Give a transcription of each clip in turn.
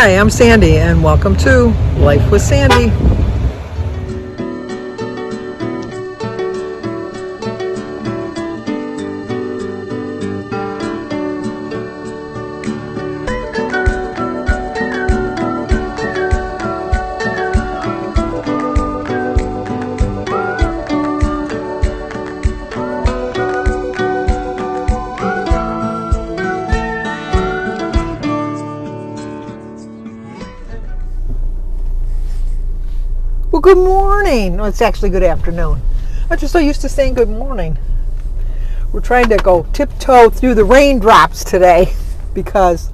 Hi, I'm Sandy, and welcome to Life with Sandy. Well, good morning. No, it's actually good afternoon. I'm just so used to saying good morning. We're trying to go tiptoe through the raindrops today because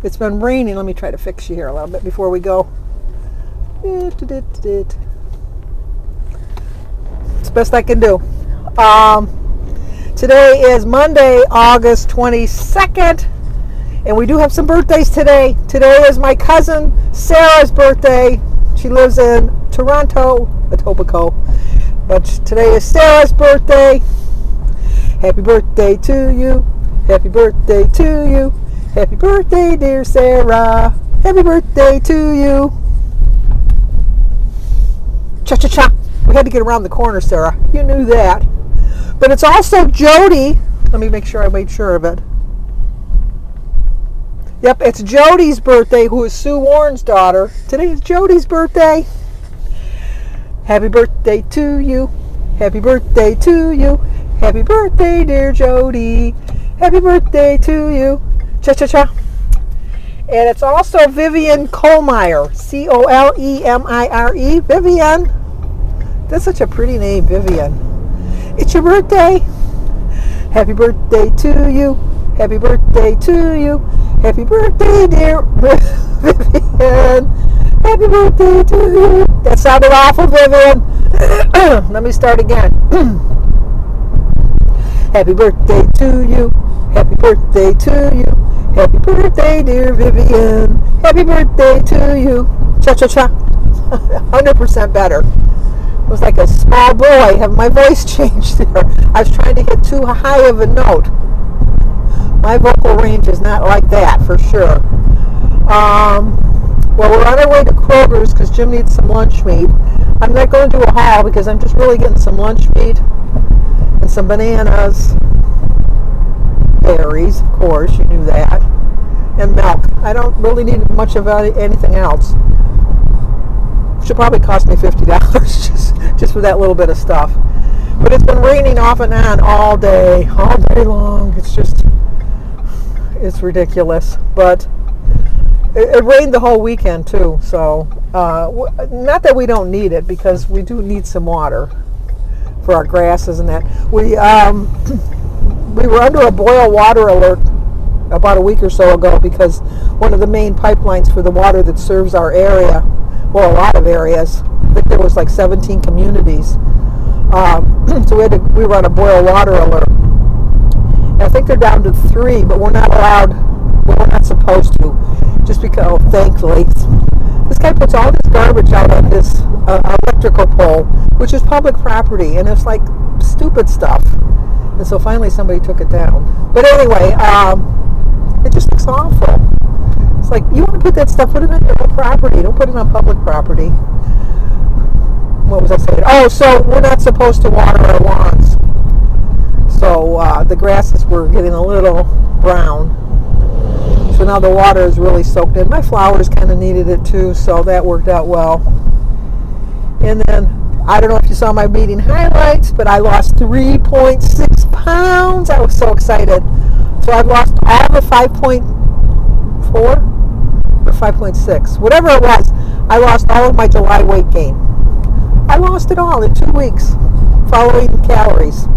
it's been raining. Let me try to fix you here a little bit before we go. It's the best I can do. Today is Monday, August 22nd, and we do have some birthdays today. Today is my cousin Sarah's birthday. She lives in Toronto, Etobicoke, but today is Sarah's birthday. Happy birthday to you. Happy birthday to you. Happy birthday, dear Sarah. Happy birthday to you. Cha-cha-cha. We had to get around the corner, Sarah. You knew that. But it's also Jody. Let me make sure I made sure of it. Yep, it's Jody's birthday, who is Sue Warren's daughter. Today is Jody's birthday. Happy birthday to you. Happy birthday to you. Happy birthday, dear Jody. Happy birthday to you. Cha-cha-cha. And it's also Vivian Kohlmeyer. Colemire. Vivian. That's such a pretty name, Vivian. It's your birthday. Happy birthday to you. Happy birthday to you. Happy birthday, dear Vivian. Happy birthday to you. That sounded awful, Vivian. Let me start again. Happy birthday to you. Happy birthday to you. Happy birthday, dear Vivian. Happy birthday to you. Cha-cha-cha. 100% better. It was like a small boy having my voice changed there. I was trying to hit too high of a note. My vocal range is not like that, for sure. Well, we're on our way to Kroger's because Jim needs some lunch meat. I'm not going to do a haul because I'm just really getting some lunch meat and some bananas, berries, of course, you knew that, and milk. I don't really need much of anything else. Should probably cost me $50 just for that little bit of stuff. But it's been raining off and on all day long. It's ridiculous. But it rained the whole weekend too, so not that we don't need it, because we do need some water for our grasses and that. We were under a boil water alert about a week or so ago because one of the main pipelines for the water that serves our area, well, a lot of areas, I think there was like 17 communities, so we were on a boil water alert. And I think they're down to 3, but we're not allowed. We're not supposed to. Just because, thankfully, this guy puts all this garbage out on this electrical pole, which is public property, and it's like stupid stuff. And so finally somebody took it down. But anyway, it just looks awful. It's like, you want to put that stuff, put it on your own property. Don't put it on public property. What was I saying? Oh, so we're not supposed to water our lawns. So the grasses were getting a little brown. So now the water is really soaked in. My flowers kind of needed it too, so that worked out well. And then, I don't know if you saw my meeting highlights, but I lost 3.6 pounds. I was so excited. So I've lost all the 5.4 or 5.6, whatever it was. I lost all of my July weight gain. I lost it all in 2 weeks, following calories.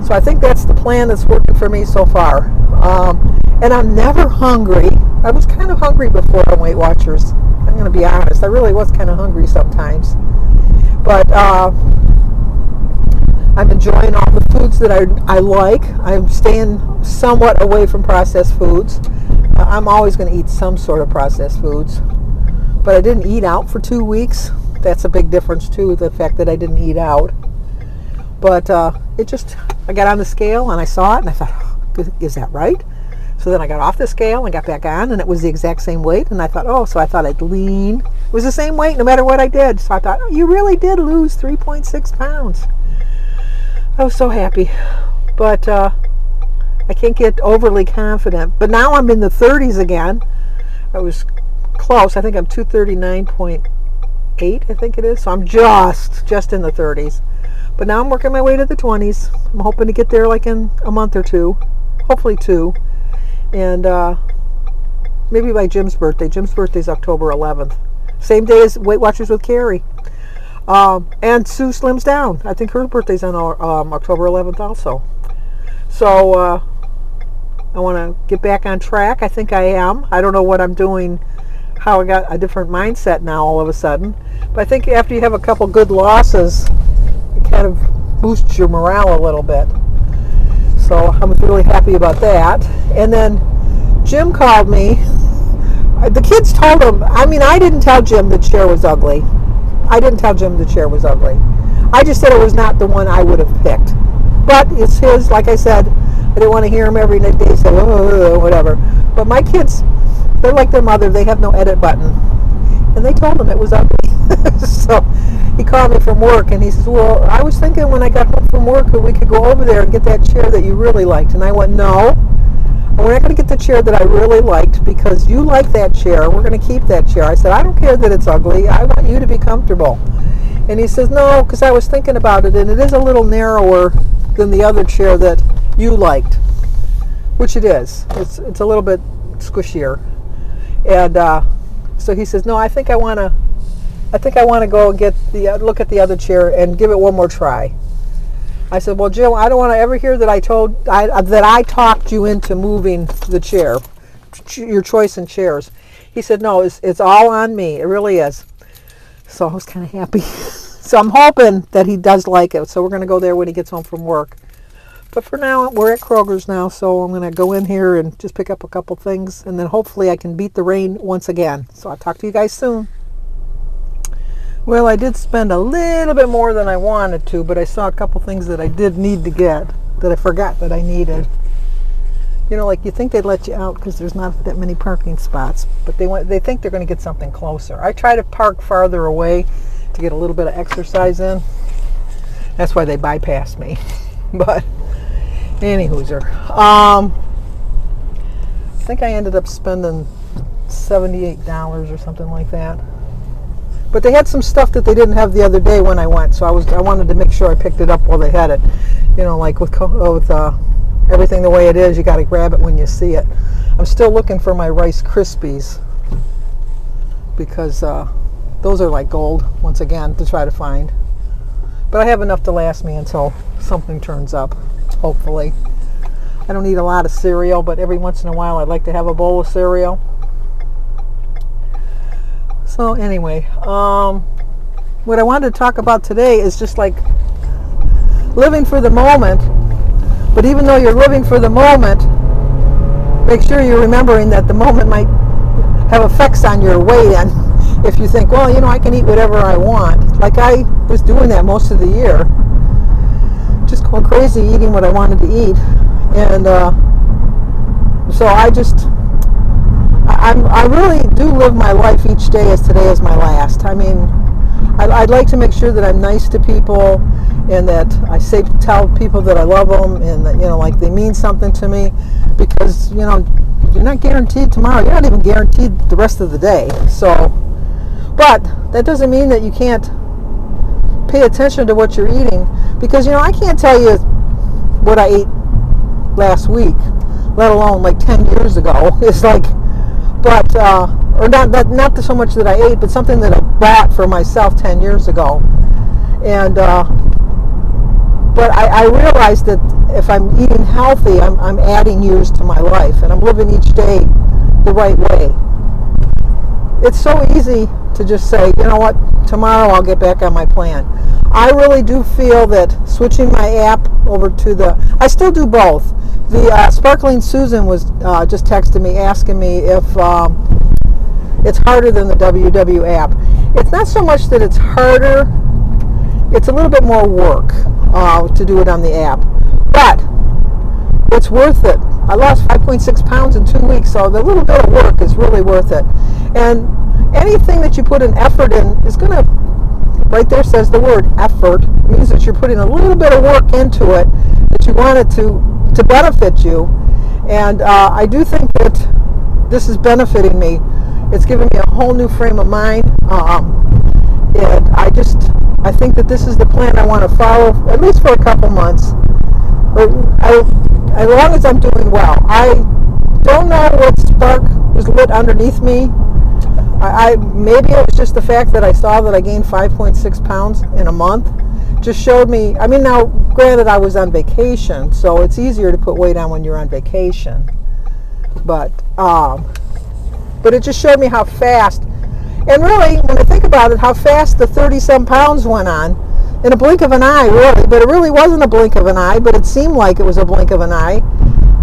So I think that's the plan that's working for me so far. And I'm never hungry. I was kind of hungry before on Weight Watchers. I'm going to be honest. I really was kind of hungry sometimes. But I'm enjoying all the foods that I like. I'm staying somewhat away from processed foods. I'm always going to eat some sort of processed foods. But I didn't eat out for 2 weeks. That's a big difference too, the fact that I didn't eat out. But I got on the scale and I saw it and I thought, oh, is that right? So then I got off the scale and got back on, and it was the exact same weight. And I thought, oh, so I thought I'd lean. It was the same weight no matter what I did. So I thought, oh, you really did lose 3.6 pounds. I was so happy. But I can't get overly confident. But now I'm in the 30s again. I was close. I think I'm 239.8, I think it is. So I'm just in the 30s. But now I'm working my way to the 20s. I'm hoping to get there like in a month or two. Hopefully 2. And maybe by Jim's birthday. Jim's birthday is October 11th. Same day as Weight Watchers with Carrie. And Sue slims down. I think her birthday's on October 11th also. So I want to get back on track. I think I am. I don't know what I'm doing, how I got a different mindset now all of a sudden. But I think after you have a couple good losses, it kind of boosts your morale a little bit. So I'm really happy about that. And then Jim called me. The kids told him, I didn't tell Jim the chair was ugly. I didn't tell Jim the chair was ugly. I just said it was not the one I would have picked. But it's his, like I said, I didn't want to hear him every day say, oh, whatever. But my kids, they're like their mother. They have no edit button. And they told him it was ugly. So he called me from work and he says, well, I was thinking when I got home from work that we could go over there and get that chair that you really liked. And I went, no, we're not going to get the chair that I really liked because you like that chair. We're going to keep that chair. I said, I don't care that it's ugly. I want you to be comfortable. And he says, no, because I was thinking about it and it is a little narrower than the other chair that you liked, which it is. It's a little bit squishier. And so he says, no, I think I want to go get look at the other chair and give it one more try. I said, well, Jill, I don't want to ever hear that I talked you into moving the chair, your choice in chairs. He said, no, it's all on me. It really is. So I was kind of happy. So I'm hoping that he does like it. So we're going to go there when he gets home from work. But for now, we're at Kroger's now, so I'm going to go in here and just pick up a couple things, and then hopefully I can beat the rain once again. So I'll talk to you guys soon. Well, I did spend a little bit more than I wanted to, but I saw a couple things that I did need to get that I forgot that I needed. You know, like you think they'd let you out because there's not that many parking spots, but they think they're going to get something closer. I try to park farther away to get a little bit of exercise in. That's why they bypass me. But anywhooser, I think I ended up spending $78 or something like that. But they had some stuff that they didn't have the other day when I went, so I wanted to make sure I picked it up while they had it. You know, like with everything the way it is, you got to grab it when you see it. I'm still looking for my Rice Krispies because those are like gold once again to try to find. But I have enough to last me until something turns up, hopefully. I don't eat a lot of cereal, but every once in a while I'd like to have a bowl of cereal. So anyway, what I wanted to talk about today is just like living for the moment. But even though you're living for the moment, make sure you're remembering that the moment might have effects on your weigh-in. If you think, well, you know, I can eat whatever I want. Like I was doing that most of the year. Just going crazy eating what I wanted to eat. And so I really do live my life each day as today is my last. I mean, I'd like to make sure that I'm nice to people and that I tell people that I love them and that, you know, like they mean something to me, because, you know, you're not guaranteed tomorrow. You're not even guaranteed the rest of the day. So, but that doesn't mean that you can't pay attention to what you're eating, because, you know, I can't tell you what I ate last week, let alone like 10 years ago. It's like, but or not so much that I ate, but something that I bought for myself 10 years ago. And but I realized that if I'm eating healthy, I'm adding years to my life, and I'm living each day the right way. It's so easy to just say, you know what, tomorrow I'll get back on my plan. I really do feel that switching my app over to I still do both. The Sparkling Susan was just texting me asking me if it's harder than the WW app. It's not so much that it's harder, it's a little bit more work to do it on the app. But it's worth it I lost 5.6 pounds in 2 weeks, so the little bit of work is really worth it. And anything that you put an effort in is going to, right there says the word effort, it means that you're putting a little bit of work into it, that you want it to benefit you. And I do think that this is benefiting me. It's giving me a whole new frame of mind. And I think that this is the plan I want to follow, at least for a couple months. As long as I'm doing well. I don't know what spark was lit underneath me. Maybe it was just the fact that I saw that I gained 5.6 pounds in a month. Just showed me, I mean, now, granted, I was on vacation, so it's easier to put weight on when you're on vacation. But it just showed me how fast, and really, when I think about it, how fast the 30-some pounds went on in a blink of an eye, really. But it really wasn't a blink of an eye, but it seemed like it was a blink of an eye.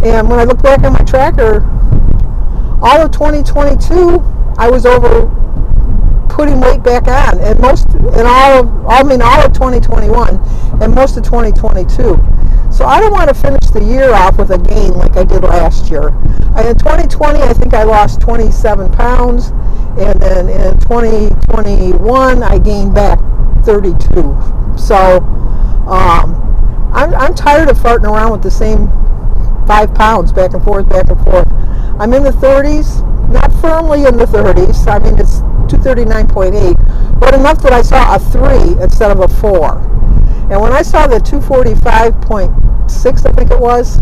And when I look back on my tracker, all of 2022, I was over putting weight back on, and all of 2021 and most of 2022. So I don't want to finish the year off with a gain like I did last year. In 2020, I think I lost 27 pounds, and then in 2021, I gained back 32. So I'm tired of farting around with the same 5 pounds back and forth, back and forth. I'm in the 30s, not firmly in the 30s. I mean, it's 239.8, but enough that I saw a 3 instead of a 4. And when I saw the 245.6, I think it was,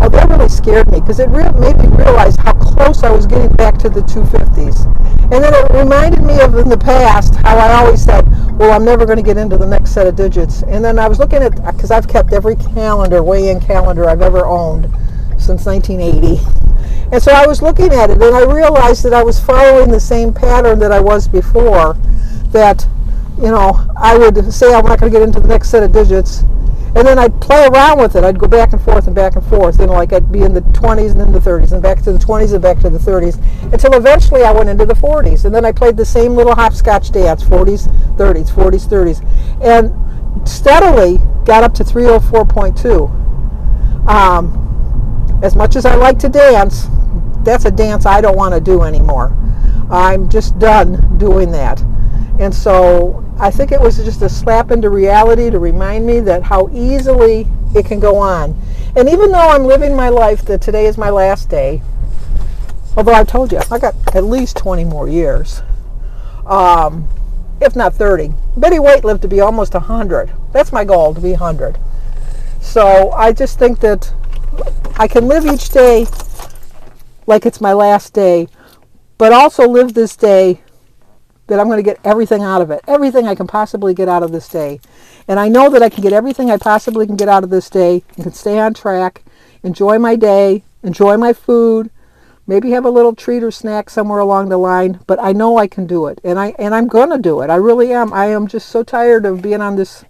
oh, that really scared me, because it made me realize how close I was getting back to the 250s. And then it reminded me of in the past how I always said, well, I'm never going to get into the next set of digits. And then I was looking at, because I've kept every weigh-in calendar I've ever owned since 1980. And so I was looking at it, and I realized that I was following the same pattern that I was before, that, you know, I would say I'm not going to get into the next set of digits, and then I'd play around with it. I'd go back and forth and back and forth, you know, like I'd be in the 20s and then the 30s, and back to the 20s and back to the 30s, until eventually I went into the 40s, and then I played the same little hopscotch dance, 40s, 30s, 40s, 30s, and steadily got up to 304.2. As much as I like to dance, that's a dance I don't want to do anymore. I'm just done doing that. And so I think it was just a slap into reality to remind me that how easily it can go on. And even though I'm living my life that today is my last day, although I told you I got at least 20 more years, if not 30. Betty White lived to be almost 100. That's my goal, to be 100. So I just think that I can live each day like it's my last day, but also live this day that I'm going to get everything out of it, everything I can possibly get out of this day. And I know that I can get everything I possibly can get out of this day and can stay on track, enjoy my day, enjoy my food, maybe have a little treat or snack somewhere along the line, but I know I can do it, and I'm going to do it. I really am. I am just so tired of being on this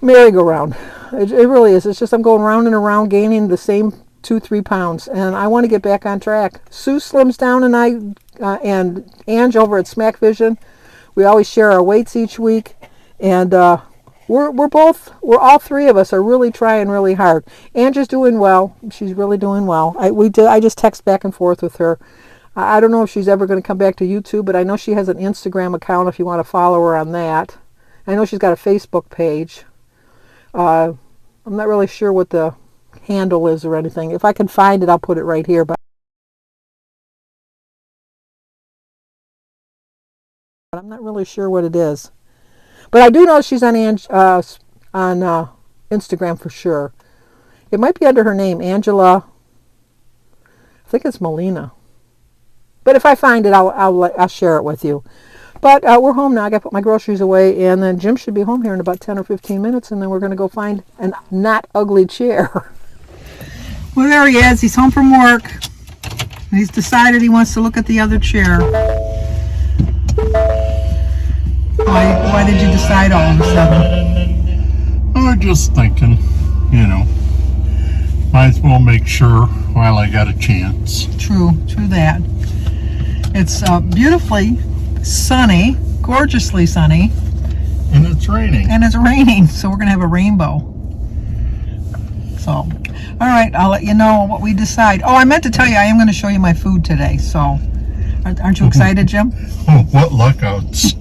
merry-go-round. It really is. It's just I'm going round and around gaining the same 2-3 pounds, and I want to get back on track. Sue slims down, and I and Ange over at Smack Vision, we always share our weights each week, and we're all three of us are really trying really hard. Ange is doing well. She's really doing well. I just text back and forth with her. I don't know if she's ever going to come back to YouTube, but I know she has an Instagram account if you want to follow her on that. I know she's got a Facebook page. I'm not really sure what the handle is or anything. If I can find it, I'll put it right here. But I'm not really sure what it is. But I do know she's on Instagram for sure. It might be under her name, Angela. I think it's Molina. But if I find it, I'll share it with you. But we're home now. I got to put my groceries away, and then Jim should be home here in about 10 or 15 minutes, and then we're going to go find a not ugly chair. Well, there he is. He's home from work. He's decided he wants to look at the other chair. Why did you decide all of a sudden? I'm just thinking, might as well make sure while I got a chance. True that. It's beautifully sunny, gorgeously sunny. And it's raining. So we're going to have a rainbow. So, all right, I'll let you know what we decide. Oh, I meant to tell you, I am going to show you my food today. So, aren't you excited, Jim? Oh, what luckouts.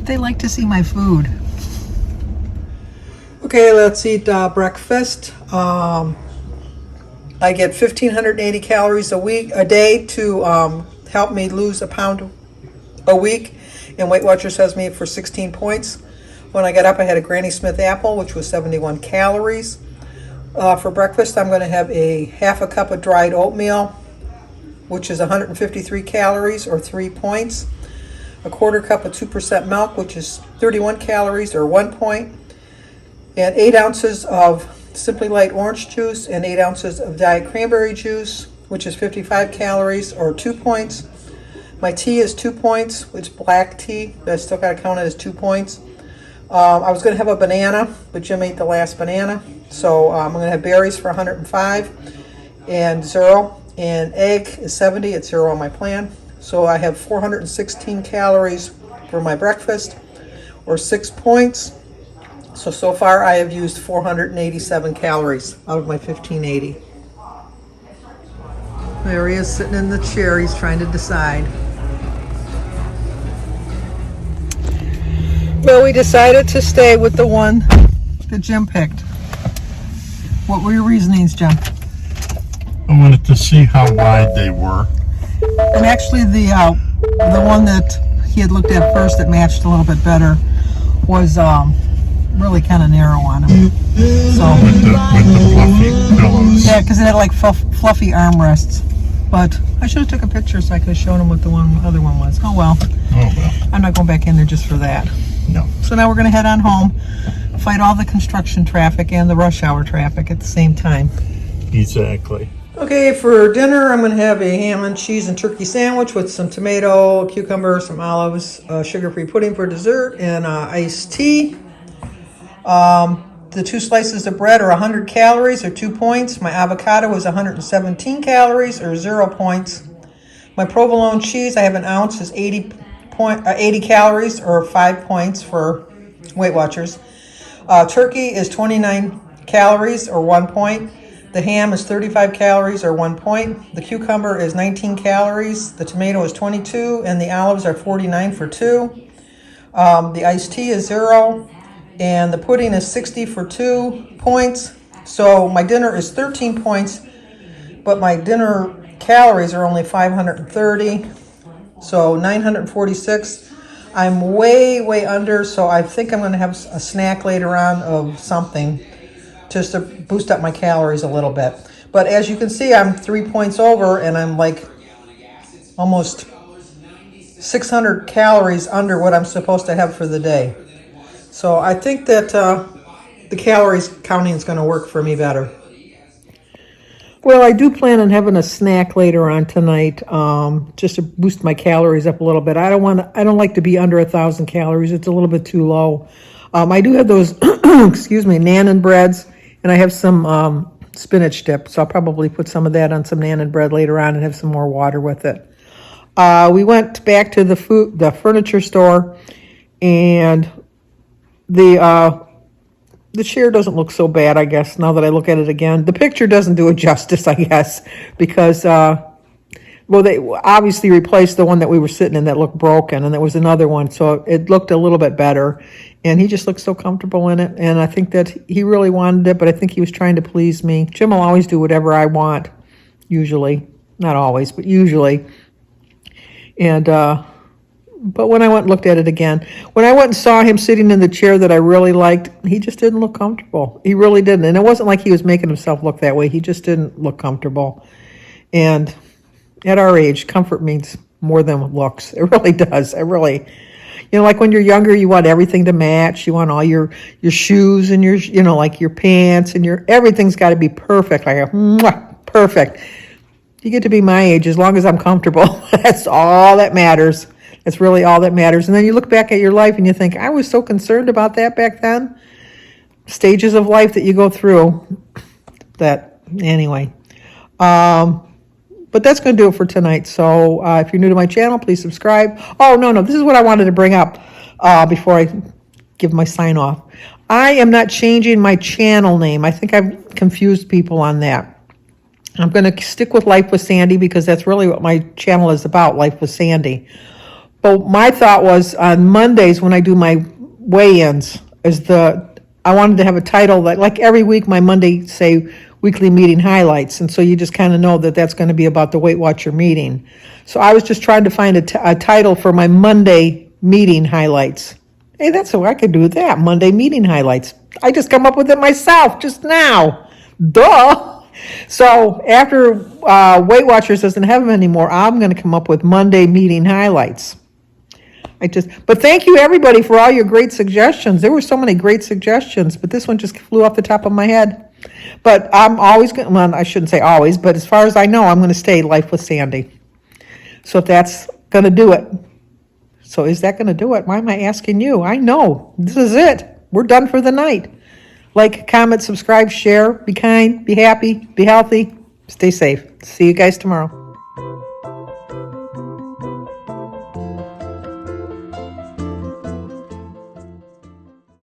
They like to see my food. Okay, let's eat breakfast. I get 1,580 calories a day to help me lose a pound a week, and Weight Watchers has me for 16 points. When I got up, I had a Granny Smith apple, which was 71 calories. For breakfast, I'm going to have a half a cup of dried oatmeal, which is 153 calories or 3 points. A quarter cup of 2% milk, which is 31 calories or 1 point. And 8 ounces of Simply Light orange juice and 8 ounces of Diet Cranberry juice, which is 55 calories or 2 points. My tea is 2 points. It's black tea, but I still got to count it as 2 points. I was going to have a banana, but Jim ate the last banana. So I'm going to have berries for 105 and 0. And egg is 70 at 0 on my plan. So I have 416 calories for my breakfast or 6 points. So far I have used 487 calories out of my 1,580. There he is sitting in the chair. He's trying to decide. Well, we decided to stay with the one that Jim picked. What were your reasonings, Jim? I wanted to see how wide they were. And actually the one that he had looked at first that matched a little bit better was really kind of narrow on him. So With the fluffy pillows. yeah, because it had like fluffy armrests. But I should have took a picture so I could have shown him what the other one was. Oh well. Oh well. I'm not going back in there just for that. No. So now we're going to head on home, fight all the construction traffic and the rush hour traffic at the same time. Exactly. Okay, for dinner I'm going to have a ham and cheese and turkey sandwich with some tomato, cucumber, some olives, sugar-free pudding for dessert, and iced tea. The 2 slices of bread are 100 calories or 2 points. My avocado is 117 calories or 0 points. My provolone cheese, I have an ounce, is 80 calories or 5 points for Weight Watchers. Turkey is 29 calories or 1 point. The ham is 35 calories or 1 point. The cucumber is 19 calories. The tomato is 22, and the olives are 49 for 2. The iced tea is 0, and the pudding is 60 for 2 points. So my dinner is 13 points, but my dinner calories are only 530, so 946. I'm way under, so I think I'm going to have a snack later on of something just to boost up my calories a little bit. But as you can see, I'm 3 points over, and I'm like almost 600 calories under what I'm supposed to have for the day. So I think that the calories counting is going to work for me better. Well, I do plan on having a snack later on tonight, just to boost my calories up a little bit. I don't like to be under 1,000 calories. It's a little bit too low. I do have those, excuse me, Nan breads, and I have some spinach dip. So I'll probably put some of that on some Nan bread later on and have some more water with it. We went back to the furniture store, and the chair doesn't look so bad, I guess, now that I look at it again. The picture doesn't do it justice, I guess, because, they obviously replaced the one that we were sitting in that looked broken, and there was another one, so it looked a little bit better, and he just looked so comfortable in it, and I think that he really wanted it, but I think he was trying to please me. Jim will always do whatever I want, usually. Not always, but usually. And, but when I went and looked at it again, when I went and saw him sitting in the chair that I really liked, he just didn't look comfortable. He really didn't. And it wasn't like he was making himself look that way. He just didn't look comfortable. And at our age, comfort means more than looks. It really does. Like when you're younger, you want everything to match. You want all your shoes and your, like your pants and everything's got to be perfect. Like perfect. You get to be my age, as long as I'm comfortable. That's all that matters. That's really all that matters. And then you look back at your life and you think, I was so concerned about that back then. Stages of life that you go through. Anyway. But that's going to do it for tonight. So if you're new to my channel, please subscribe. Oh, no, this is what I wanted to bring up before I give my sign off. I am not changing my channel name. I think I've confused people on that. I'm going to stick with Life with Sandy because that's really what my channel is about, Life with Sandy. But my thought was on Mondays when I do my weigh-ins, I wanted to have a title that, like every week, my Monday, say, weekly meeting highlights. And so you just kind of know that that's going to be about the Weight Watcher meeting. So I was just trying to find a title for my Monday meeting highlights. Hey, that's how I could do that, Monday meeting highlights. I just come up with it myself just now. Duh. So after Weight Watchers doesn't have them anymore, I'm going to come up with Monday meeting highlights. But thank you everybody for all your great suggestions. There were so many great suggestions, but this one just flew off the top of my head. But I'm always going, well, I shouldn't say always, but as far as I know, I'm going to stay Life with Sandy. So if that's going to do it. So is that going to do it? Why am I asking you? I know. This is it. We're done for the night. Like, comment, subscribe, share, be kind, be happy, be healthy, stay safe. See you guys tomorrow.